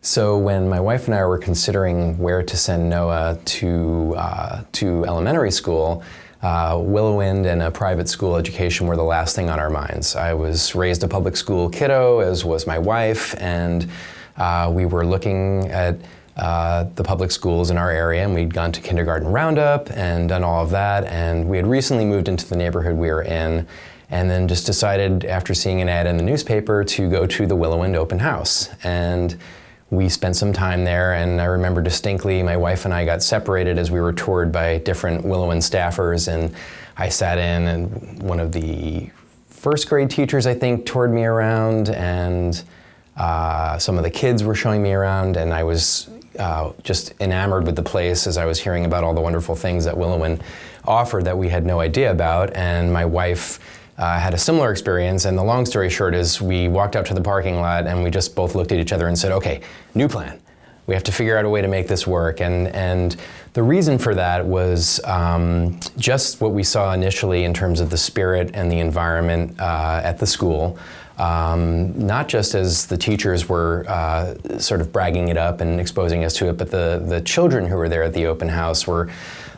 So when my wife and I were considering where to send Noah to elementary school, Willowwind and a private school education were the last thing on our minds. I was raised a public school kiddo, as was my wife, and we were looking at the public schools in our area, and we'd gone to kindergarten roundup and done all of that, and we had recently moved into the neighborhood we were in, and then just decided after seeing an ad in the newspaper to go to the Willowwind open house. And we spent some time there, and I remember distinctly my wife and I got separated as we were toured by different Willowwind staffers, and I sat in, and one of the first grade teachers, I think, toured me around, and some of the kids were showing me around, and I was just enamored with the place as I was hearing about all the wonderful things that Willowwind offered that we had no idea about. And my wife had a similar experience, and the long story short is we walked out to the parking lot and we just both looked at each other and said, okay, new plan. We have to figure out a way to make this work. And the reason for that was just what we saw initially in terms of the spirit and the environment at the school. Not just as the teachers were sort of bragging it up and exposing us to it, but the children who were there at the open house were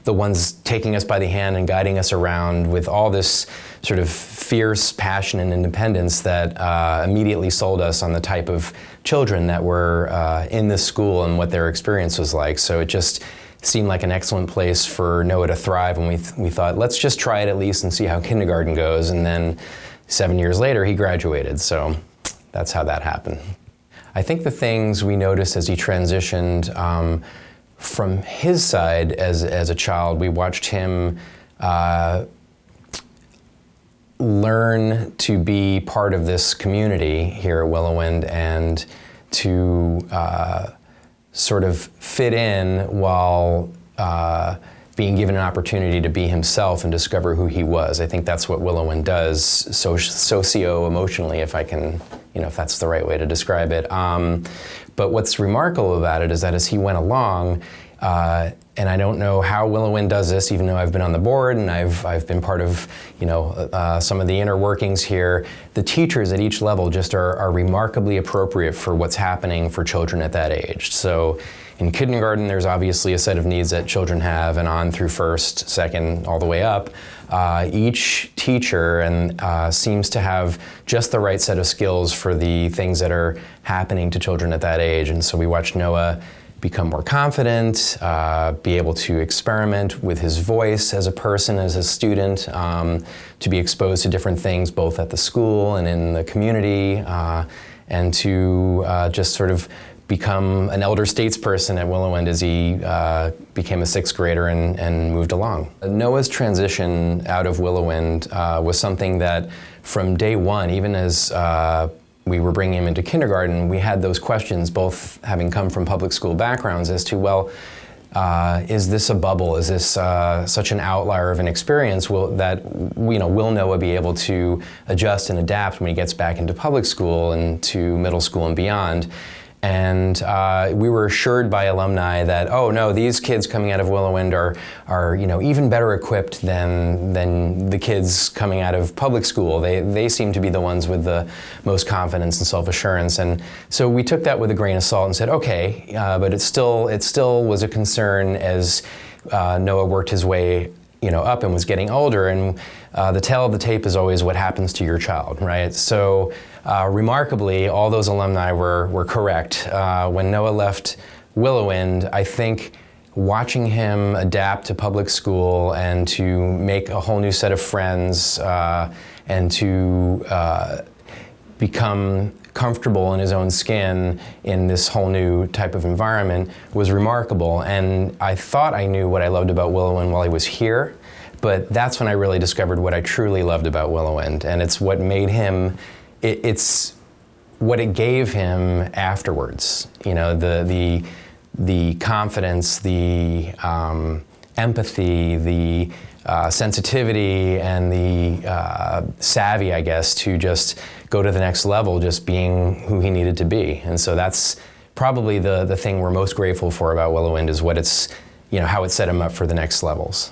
the ones taking us by the hand and guiding us around with all this sort of fierce passion and independence that immediately sold us on the type of children that were in this school and what their experience was like. So it just seemed like an excellent place for Noah to thrive, and we thought, let's just try it at least and see how kindergarten goes. And then 7 years later, he graduated, so that's how that happened. I think the things we noticed as he transitioned from his side as a child, we watched him learn to be part of this community here at Willowwind and to sort of fit in while being given an opportunity to be himself and discover who he was. I think that's what Willowwind does, socio-emotionally, if I can, if that's the right way to describe it. But what's remarkable about it is that as he went along, and I don't know how Willowwind does this, even though I've been on the board and I've been part of, some of the inner workings here. The teachers at each level just are remarkably appropriate for what's happening for children at that age. So in kindergarten, there's obviously a set of needs that children have, and on through first, second, all the way up. Each teacher seems to have just the right set of skills for the things that are happening to children at that age. And so we watched Noah become more confident, be able to experiment with his voice as a person, as a student, to be exposed to different things both at the school and in the community, and to just sort of become an elder statesperson at Willowwind as he became a sixth grader and moved along. Noah's transition out of Willowwind was something that from day one, even as we were bringing him into kindergarten, we had those questions, both having come from public school backgrounds, as to, well, is this a bubble? Is this such an outlier of an experience? Will Noah be able to adjust and adapt when he gets back into public school and to middle school and beyond? And we were assured by alumni that, oh no, these kids coming out of Willowwind are even better equipped than the kids coming out of public school. They seem to be the ones with the most confidence and self-assurance. And so we took that with a grain of salt and said, okay, but it still was a concern as Noah worked his way up and was getting older, and the tale of the tape is always what happens to your child, right? So remarkably, all those alumni were correct. When Noah left Willowwind, I think watching him adapt to public school and to make a whole new set of friends and to become comfortable in his own skin in this whole new type of environment was remarkable. And I thought I knew what I loved about Willowwind while he was here, but that's when I really discovered what I truly loved about Willowwind. And it's what made him, it's what it gave him afterwards. The confidence, the empathy, the sensitivity, and the savvy, I guess, to just go to the next level, just being who he needed to be. And so that's probably the thing we're most grateful for about Willowwind, is what it's, how it set him up for the next levels.